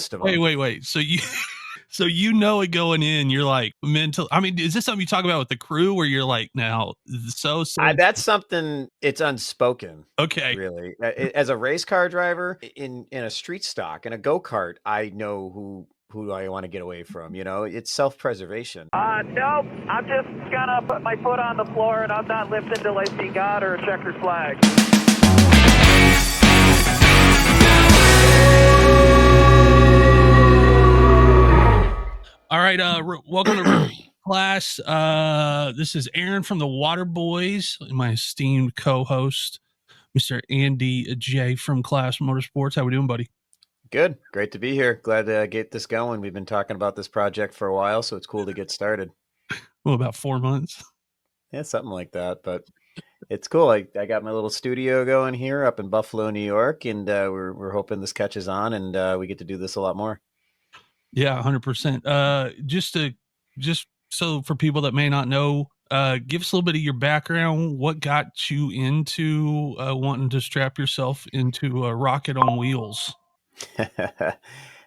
of Wait, them. wait, wait. So you, so you know it going in, you're like mental. I mean, is this something you talk about with the crew where you're like, now, so, That's something, it's unspoken, okay. really. As a race car driver in a street stock, in a go-kart, I know who I want to get away from. It's self-preservation. Nope. I'm just gonna put my foot on the floor and I'm not lifting till I see God or a checkered flag. All right. Welcome to class. This is Aaron from the WaterBoys, and my esteemed co-host, Mr. Andy J from KLAS Motorsports. How we doing, buddy? Good. Great to be here. Glad to get this going. We've been talking about this project for a while, so it's cool to get started. Well, about 4 months. Yeah, something like that, but it's cool. I got my little studio going here up in Buffalo, New York, and we're hoping this catches on, and we get to do this a lot more. Yeah, 100%. Just so for people that may not know, give us a little bit of your background. What got you into wanting to strap yourself into a rocket on wheels?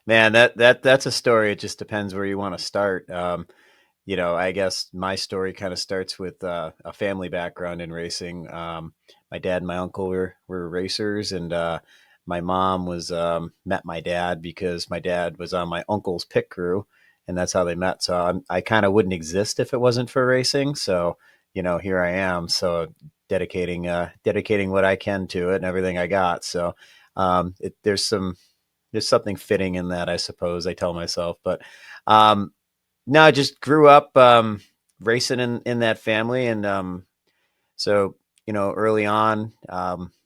Man, that's a story. It just depends where you want to start. I guess my story kind of starts with a family background in racing. My dad and my uncle were racers, and my mom was met my dad because my dad was on my uncle's pit crew, and that's how they met. So I kind of wouldn't exist if it wasn't for racing. So here I am. So dedicating what I can to it and everything I got. So there's something fitting in that, I suppose. I tell myself, but no, I just grew up racing in that family, and so early on,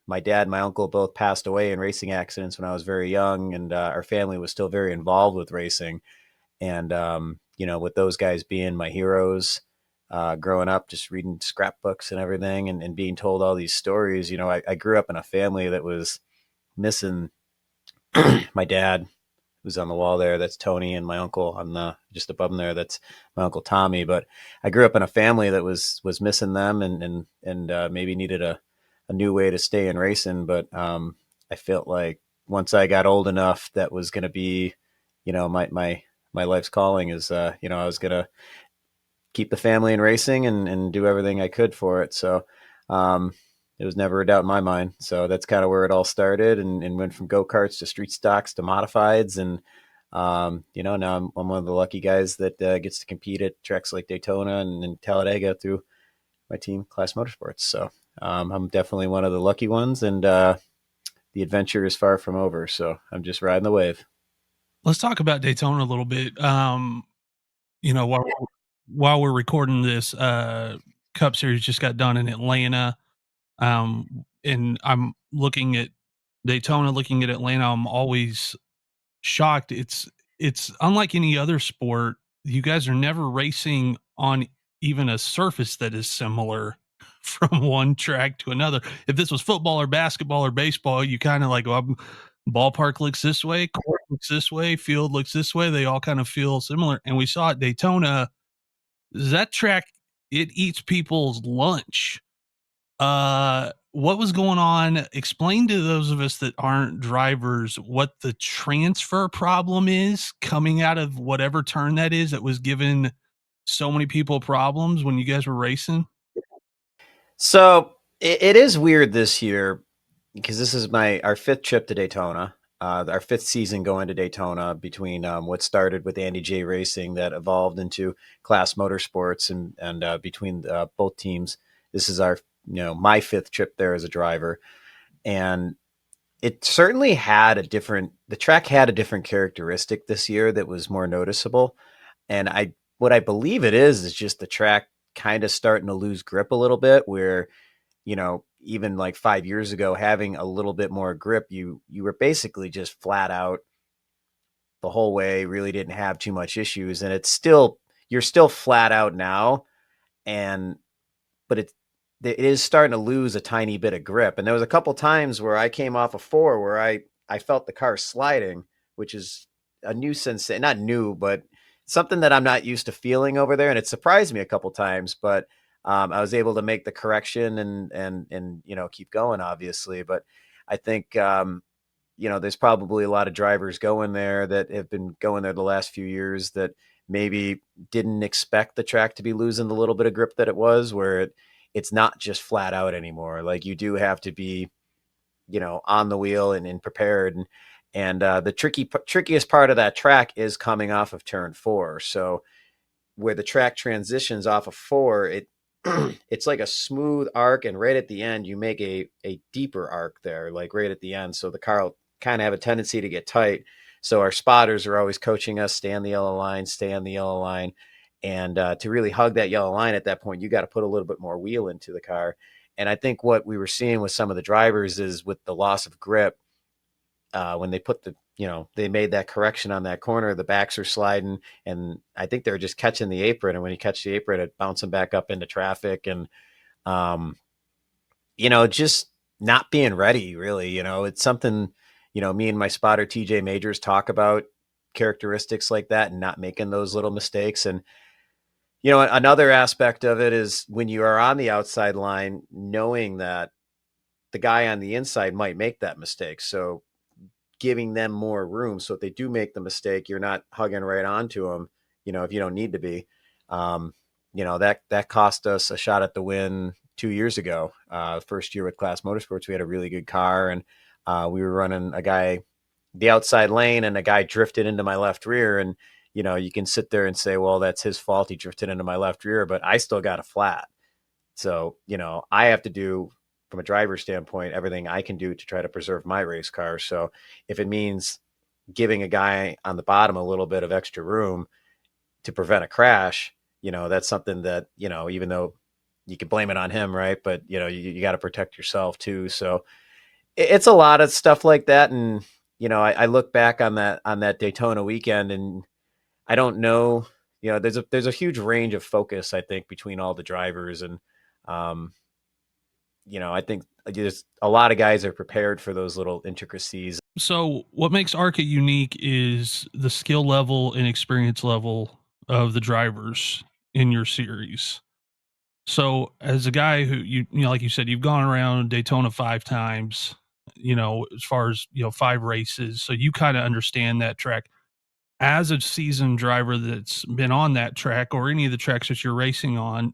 my dad and my uncle both passed away in racing accidents when I was very young, and our family was still very involved with racing, and with those guys being my heroes. Growing up, just reading scrapbooks and everything, and being told all these stories, I grew up in a family that was missing my dad, who's on the wall there. That's Tony, and my uncle on the just above him there. That's my uncle Tommy. But I grew up in a family that was missing them, and maybe needed a new way to stay in racing. But I felt like once I got old enough, that was going to be, my life's calling is, I was going to keep the family in racing and do everything I could for it. So it was never a doubt in my mind. So that's kind of where it all started, and went from go-karts to street stocks to modifieds. And, now I'm one of the lucky guys that gets to compete at tracks like Daytona and Talladega through my team, KLAS Motorsports. So I'm definitely one of the lucky ones, and the adventure is far from over. So I'm just riding the wave. Let's talk about Daytona a little bit. While we're recording this, Cup Series just got done in Atlanta. And I'm looking at Daytona, looking at Atlanta. I'm always shocked. It's unlike any other sport. You guys are never racing on even a surface that is similar from one track to another. If this was football or basketball or baseball, you kind of like, well, ballpark looks this way, court looks this way, field looks this way. They all kind of feel similar. And we saw at Daytona, that track, it eats people's lunch. What was going on? Explain to those of us that aren't drivers what the transfer problem is coming out of whatever turn that is that was giving so many people problems when you guys were racing. So it is weird this year because this is our fifth trip to Daytona, our fifth season going to Daytona, between what started with Andy J Racing that evolved into KLAS Motorsports, and between both teams. This is my fifth trip there as a driver, and it certainly the track had a different characteristic this year that was more noticeable. And what I believe it is just the track kind of starting to lose grip a little bit, where, even like 5 years ago, having a little bit more grip, you were basically just flat out the whole way, really didn't have too much issues. And you're still flat out now. But it is starting to lose a tiny bit of grip. And there was a couple times where I came off a four where I felt the car sliding, which is a new sensation, not new, but something that I'm not used to feeling over there. And it surprised me a couple times, but I was able to make the correction and keep going, obviously. But I think there's probably a lot of drivers going there that have been going there the last few years that maybe didn't expect the track to be losing the little bit of grip that it was, where it's not just flat out anymore. Like you do have to be, on the wheel and prepared. And the trickiest part of that track is coming off of turn 4. So where the track transitions off of 4, it's like a smooth arc, and right at the end you make a deeper arc there, like right at the end. So the car will kind of have a tendency to get tight. So our spotters are always coaching us, stay on the yellow line, stay on the yellow line. And to really hug that yellow line at that point, you got to put a little bit more wheel into the car. And I think what we were seeing with some of the drivers is with the loss of grip, when they put they made that correction on that corner, the backs are sliding, and I think they were just catching the apron. And when you catch the apron, it bouncing back up into traffic, and um, just not being ready. Really, it's something. Me and my spotter TJ Majors talk about characteristics like that and not making those little mistakes. And another aspect of it is when you are on the outside line, knowing that the guy on the inside might make that mistake. So giving them more room, so if they do make the mistake, you're not hugging right onto them, if you don't need to be. That cost us a shot at the win 2 years ago. First year with KLAS Motorsports, we had a really good car, and we were running a guy the outside lane, and a guy drifted into my left rear. And you can sit there and say, well, that's his fault, he drifted into my left rear, but I still got a flat. So, I have to do, from a driver standpoint, everything I can do to try to preserve my race car. So if it means giving a guy on the bottom a little bit of extra room to prevent a crash, that's something that, even though you can blame it on him, right? But, you got to protect yourself too. So it's a lot of stuff like that. And, I look back on that Daytona weekend, and I don't know, there's a huge range of focus, I think, between all the drivers. And, um, I think just a lot of guys are prepared for those little intricacies. So what makes ARCA unique is the skill level and experience level of the drivers in your series. So as a guy who like you said, you've gone around Daytona 5 times, as far as, 5 races. So you kind of understand that track. As a seasoned driver that's been on that track or any of the tracks that you're racing on,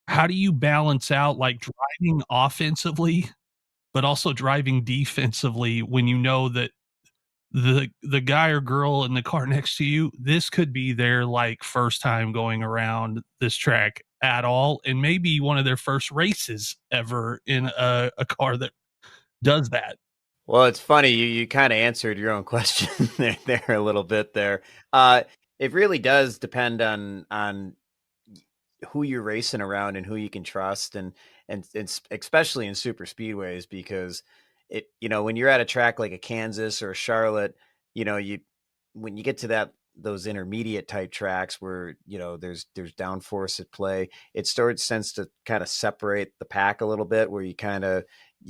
how do you balance out like driving offensively, but also driving defensively when you know that the guy or girl in the car next to you, this could be their like first time going around this track at all, and maybe one of their first races ever in a car that does that. Well, it's funny, you kind of answered your own question there a little bit there. Uh, it really does depend on who you're racing around and who you can trust, and especially in super speedways, because when you're at a track like a Kansas or a Charlotte, you when you get to those intermediate type tracks where there's downforce at play, it starts sense to kind of separate the pack a little bit, where you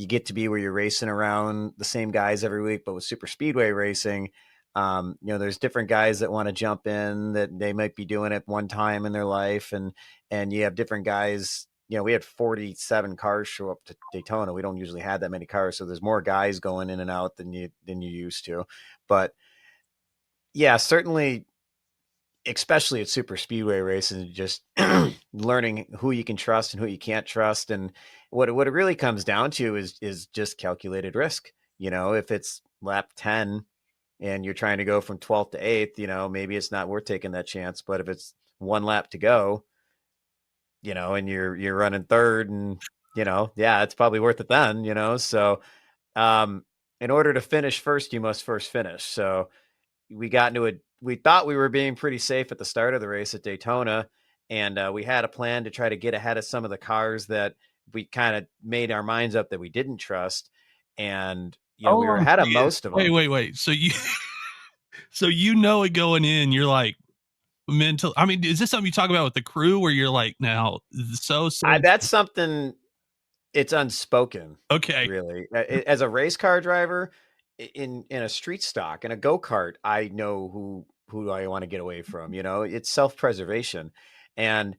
get to be where you're racing around the same guys every week. But with super speedway racing, there's different guys that want to jump in, that they might be doing it one time in their life, and you have different guys. We had 47 cars show up to Daytona. We don't usually have that many cars, so there's more guys going in and out than you used to. But yeah, certainly, especially at super speedway races, just learning who you can trust and who you can't trust. And what it really comes down to is just calculated risk. If it's lap 10 and you're trying to go from 12th to 8th, maybe it's not worth taking that chance. But if it's one lap to go, and you're running third, and yeah, it's probably worth it then. So um, in order to finish first, you must first finish. So we thought we were being pretty safe at the start of the race at Daytona, and we had a plan to try to get ahead of some of the cars that we kind of made our minds up that we didn't trust. And we were ahead of most of them. Wait. So you so it going in, you're like mental. I mean, is this something you talk about with the crew where you're like, now That's something, it's unspoken, okay. really. As a race car driver, in a street stock, in a go-kart, I know who I want to get away from. It's self-preservation. And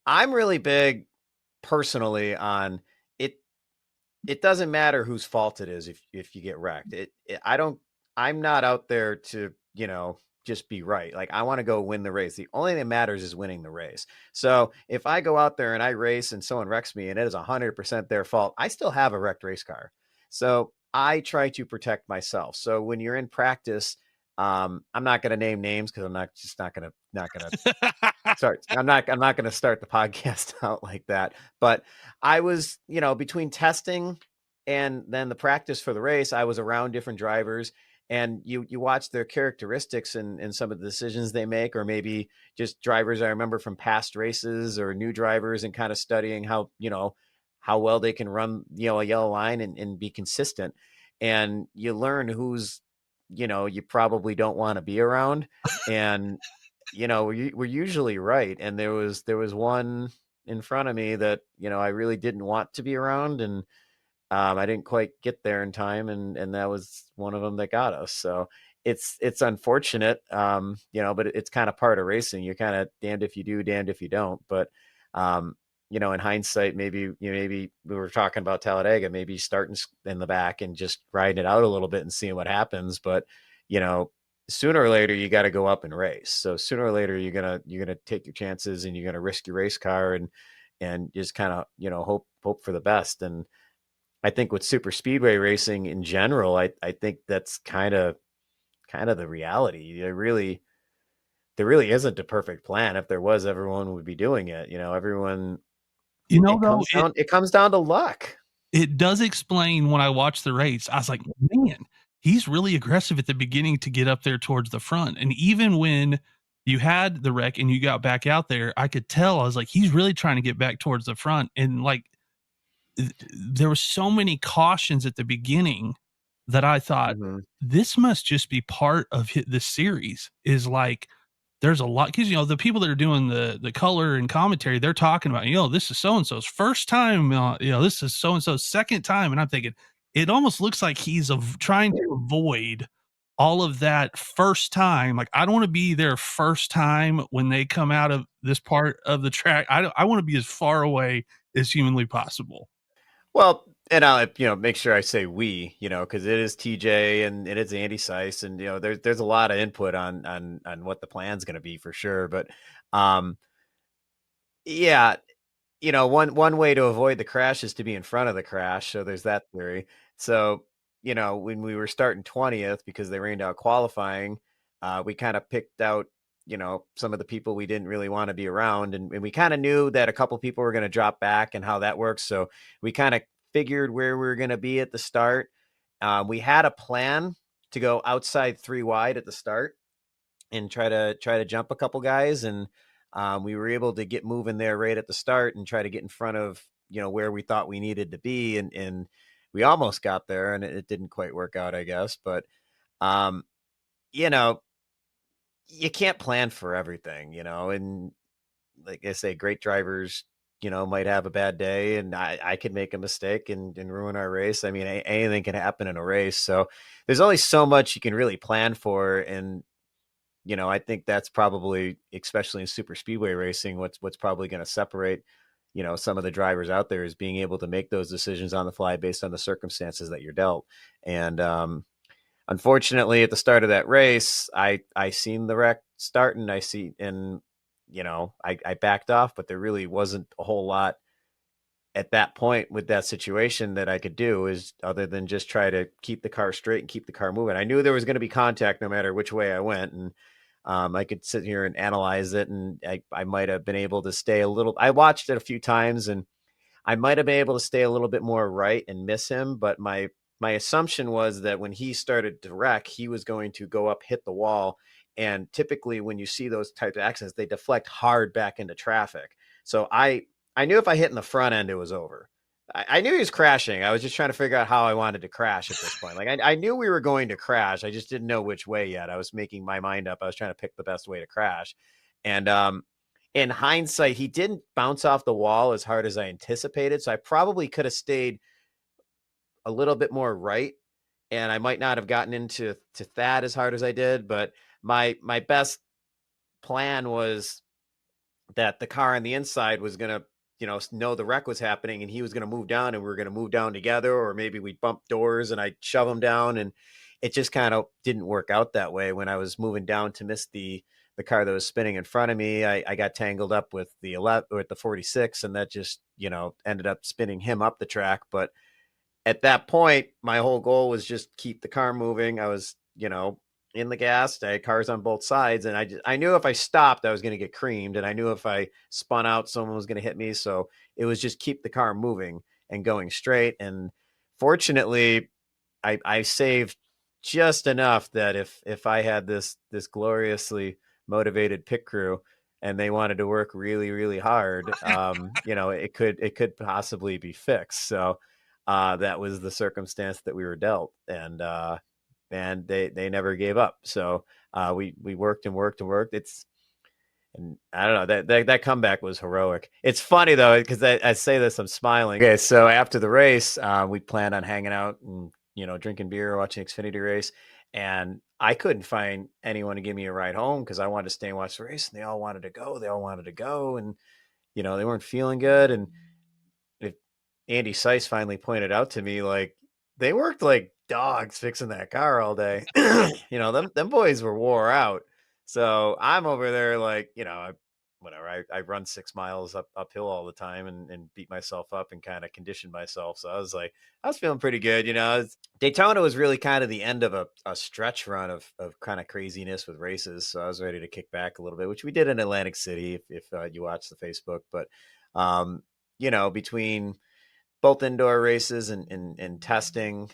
I'm really big personally on it. it doesn't matter whose fault it is if you get wrecked. I'm not out there to, just be right. Like, I want to go win the race. The only thing that matters is winning the race. So if I go out there and I race and someone wrecks me and it is 100% their fault, I still have a wrecked race car. So I try to protect myself. So when you're in practice, I'm not going to name names because I'm not going to sorry, I'm not going to start the podcast out like that. But I was, between testing and then the practice for the race, I was around different drivers, and you watch their characteristics and some of the decisions they make, or maybe just drivers I remember from past races or new drivers, and kind of studying how well they can run, a yellow line and be consistent. And you learn who's, you probably don't want to be around. And we're usually right. And there was one in front of me that, I really didn't want to be around, and I didn't quite get there in time, and that was one of them that got us. So it's unfortunate, but it's kind of part of racing. You're kind of damned if you do, damned if you don't. But in hindsight, maybe we were talking about Talladega, maybe starting in the back and just riding it out a little bit and seeing what happens. But you know, sooner or later you got to go up and race. So sooner or later you're gonna take your chances, and you're gonna risk your race car, and just kind of hope for the best. And I think with super speedway racing in general, I think that's kind of the reality. There really isn't a perfect plan. If there was, everyone would be doing it. Everyone. You know, It though, comes down. It comes down to luck. it does explain when I watched the race. I was like, man, he's really aggressive at the beginning to get up there towards the front. And even when you had the wreck and you got back out there, I could tell, I was like, he's really trying to get back towards the front. And like, there were so many cautions at the beginning that I thought Mm-hmm. this must just be part of the series. Is like, there's a lot, because the people that are doing the color and commentary, they're talking about, this is so and so's first time, this is so and so's second time, and I'm thinking it almost looks like he's trying to avoid all of that first time. Like, I don't want to be their first time when they come out of this part of the track. I want to be as far away as humanly possible. Well, and I'll make sure I say we, because it is TJ and it is Andy Seiss, and there's a lot of input on what the plan's going to be for sure. But yeah, one way to avoid the crash is to be in front of the crash. So there's that theory. So, when we were starting 20th because they rained out qualifying, we kind of picked out, some of the people we didn't really want to be around. And we kind of knew that a couple people were going to drop back and how that works. So we kind of figured where we were going to be at the start. We had a plan to go outside 3 wide at the start and try to jump a couple guys, and we were able to get moving there right at the start and try to get in front of where we thought we needed to be, and we almost got there, and it didn't quite work out, I guess. But um, you know you can't plan for everything, and like I say, great drivers might have a bad day, and I could make a mistake and ruin our race. I mean, anything can happen in a race, so there's only so much you can really plan for. And I think that's probably, especially in super speedway racing, what's probably going to separate, some of the drivers out there, is being able to make those decisions on the fly based on the circumstances that you're dealt. And unfortunately, at the start of that race, I seen the wreck starting. I backed off, but there really wasn't a whole lot at that point with that situation that I could do, is other than just try to keep the car straight and keep the car moving. I knew there was going to be contact no matter which way I went. And I could sit here and analyze it, and I might have been able to stay a little. I watched it a few times, and I might have been able to stay a little bit more right and miss him. But my assumption was that when he started to wreck, he was going to go up, hit the wall. And typically when you see those types of accidents, they deflect hard back into traffic. So I knew if I hit in the front end, it was over. I knew he was crashing. I was just trying to figure out how I wanted to crash at this point. Like, I knew we were going to crash. I just didn't know which way yet. I was making my mind up. I was trying to pick the best way to crash. And in hindsight, he didn't bounce off the wall as hard as I anticipated. So I probably could have stayed a little bit more right, and I might not have gotten into that as hard as I did. But my best plan was that the car on the inside was going to know the wreck was happening and he was going to move down and we were going to move down together, or maybe we'd bump doors and I'd shove him down. And it just kind of didn't work out that way. When I was moving down to miss the car that was spinning in front of me, I got tangled up with the 11 or the 46, and that just, ended up spinning him up the track. But at that point, my whole goal was just keep the car moving. I was, in the gas. I had cars on both sides, and I knew if I stopped, I was going to get creamed, and I knew if I spun out, someone was going to hit me. So it was just keep the car moving and going straight. And fortunately, I saved just enough that if I had this gloriously motivated pit crew and they wanted to work really, really hard, it could possibly be fixed. So that was the circumstance that we were dealt, and they never gave up. So we worked and worked and worked. And I don't know, that comeback was heroic. It's funny though, because I say this, I'm smiling. Okay, so after the race, we planned on hanging out and drinking beer, watching Xfinity race, and I couldn't find anyone to give me a ride home because I wanted to stay and watch the race, and they all wanted to go. And they weren't feeling good. And if Andy Seiss finally pointed out to me, like, they worked like dogs fixing that car all day. Them boys were wore out. So I'm over there like, whatever. I run 6 miles uphill all the time and beat myself up and kind of conditioned myself. So I was feeling pretty good. Daytona was really kind of the end of a stretch run of kind of craziness with races. So I was ready to kick back a little bit, which we did in Atlantic City, if you watch the Facebook. But, between both indoor races and testing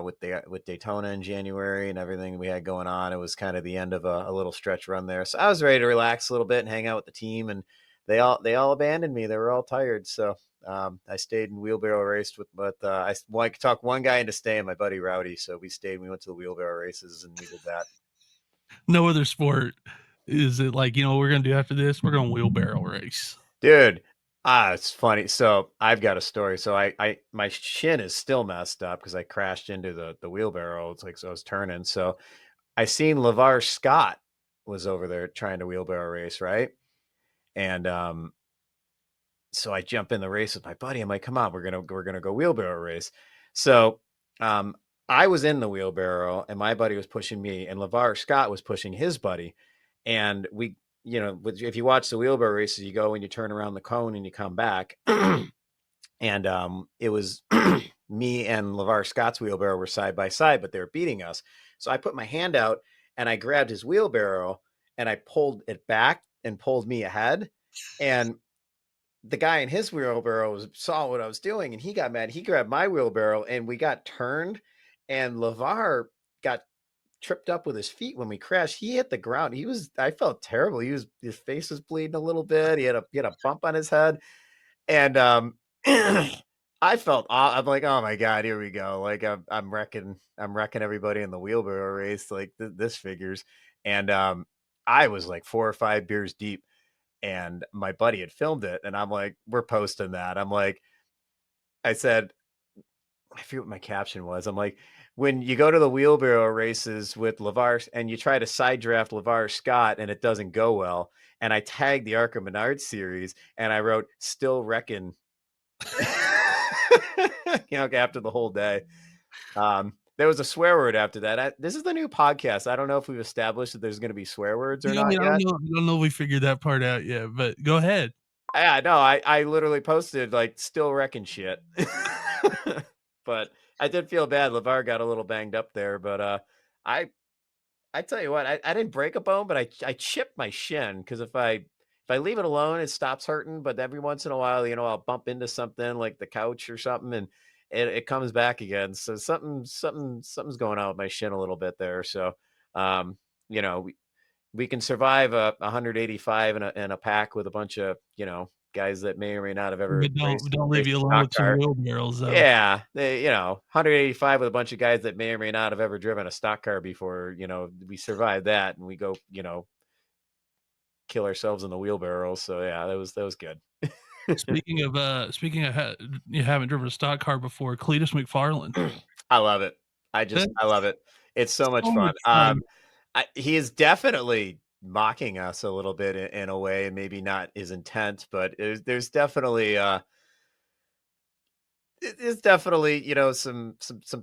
with Daytona in January and everything we had going on, it was kind of the end of a little stretch run there. So I was ready to relax a little bit and hang out with the team, and they all abandoned me. They were all tired. So I stayed and wheelbarrow raced I could talk one guy into staying, my buddy Rowdy. So we stayed. We went to the wheelbarrow races and we did that. No other sport is it like, what we're gonna do after this? We're gonna wheelbarrow race. Dude, it's funny. So I've got a story. So my shin is still messed up because I crashed into the wheelbarrow. It's like, so I was turning. So I seen LeVar Scott was over there trying to wheelbarrow race, right? And so I jump in the race with my buddy. I'm like, come on, we're gonna go wheelbarrow race. So I was in the wheelbarrow and my buddy was pushing me, and LeVar Scott was pushing his buddy. And we, if you watch the wheelbarrow races, you go and you turn around the cone and you come back. And it was me and LeVar Scott's wheelbarrow were side by side, but they were beating us. So I put my hand out and I grabbed his wheelbarrow and I pulled it back and pulled me ahead. And the guy in his wheelbarrow saw what I was doing and he got mad. He grabbed my wheelbarrow and we got turned, and LeVar got tripped up with his feet when we crashed. He hit the ground. I felt terrible. His face was bleeding a little bit. He had a bump on his head. And I felt, I'm like, oh my God, here we go. Like I'm wrecking everybody in the wheelbarrow race. Like this figures. And I was like 4 or 5 beers deep, and my buddy had filmed it, and I'm like, we're posting that. I'm like, I said, I forget what my caption was. I'm like, when you go to the wheelbarrow races with LeVar and you try to side draft LeVar Scott and it doesn't go well, and I tagged the ARCA Menards series and I wrote still reckon, after the whole day. There was a swear word after that. This is the new podcast. I don't know if we've established that there's going to be swear words or not yet. I don't know if we figured that part out yet, but go ahead. Yeah, no, I literally posted like still wrecking shit. But I did feel bad. LeVar got a little banged up there, but I tell you what, I didn't break a bone, but I chipped my shin, because if I leave it alone, it stops hurting. But every once in a while, I'll bump into something like the couch or something, and it comes back again. So something's going on with my shin a little bit there. So we can survive a 185 in a pack with a bunch of guys that may or may not have ever But don't leave raced you a alone stock with some car. wheelbarrows though. Yeah, 185 with a bunch of guys that may or may not have ever driven a stock car before. We survived that, and we go, kill ourselves in the wheelbarrow. So yeah, that was good. Speaking of you haven't driven a stock car before, Cletus McFarland. I love it. I love it. It's so much fun. He is definitely mocking us a little bit in a way, and maybe not his intent, but there's definitely there's definitely, some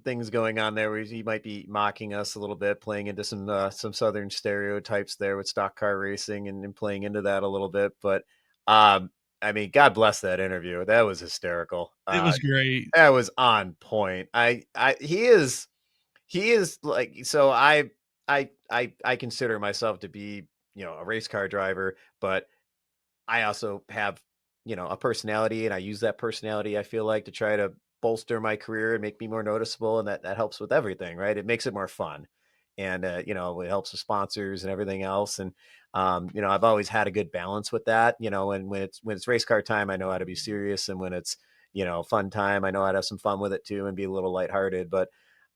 things going on there where he might be mocking us a little bit, playing into some southern stereotypes there with stock car racing, and playing into that a little bit. But I mean, God bless that interview. That was hysterical. It was great. That was on point. He is like, so I consider myself to be, a race car driver, but I also have, a personality, and I use that personality, I feel like, to try to bolster my career and make me more noticeable. And that helps with everything, right? It makes it more fun. And, it helps with sponsors and everything else. And, I've always had a good balance with that, and when it's race car time, I know how to be serious. And when it's, fun time, I know how to have some fun with it too, and be a little lighthearted. But,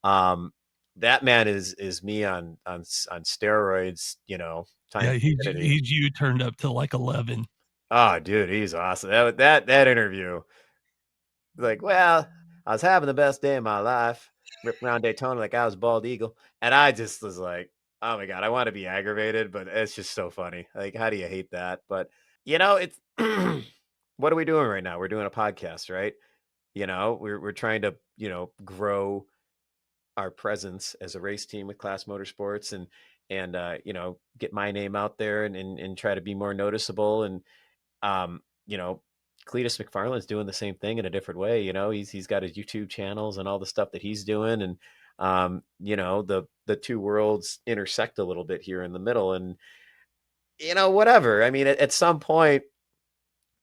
that man is me on steroids, Yeah, times infinity. he's you turned up to like 11. Oh, dude, he's awesome. That interview, like, well, I was having the best day of my life, ripped around Daytona like I was a bald eagle, and I just was like, oh my god, I want to be aggravated, but it's just so funny. Like, how do you hate that? But it's what are we doing right now? We're doing a podcast, right? We're trying to grow our presence as a race team with KLAS Motorsports, and get my name out there, and try to be more noticeable. And um, you know, Cletus McFarland's doing the same thing in a different way. He's got his YouTube channels and all the stuff that he's doing, and the two worlds intersect a little bit here in the middle. And whatever. I mean, at some point,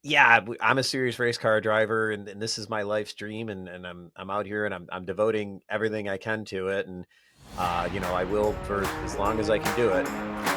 yeah, I'm a serious race car driver, and this is my life's dream, and I'm out here, and I'm devoting everything I can to it, and I will for as long as I can do it.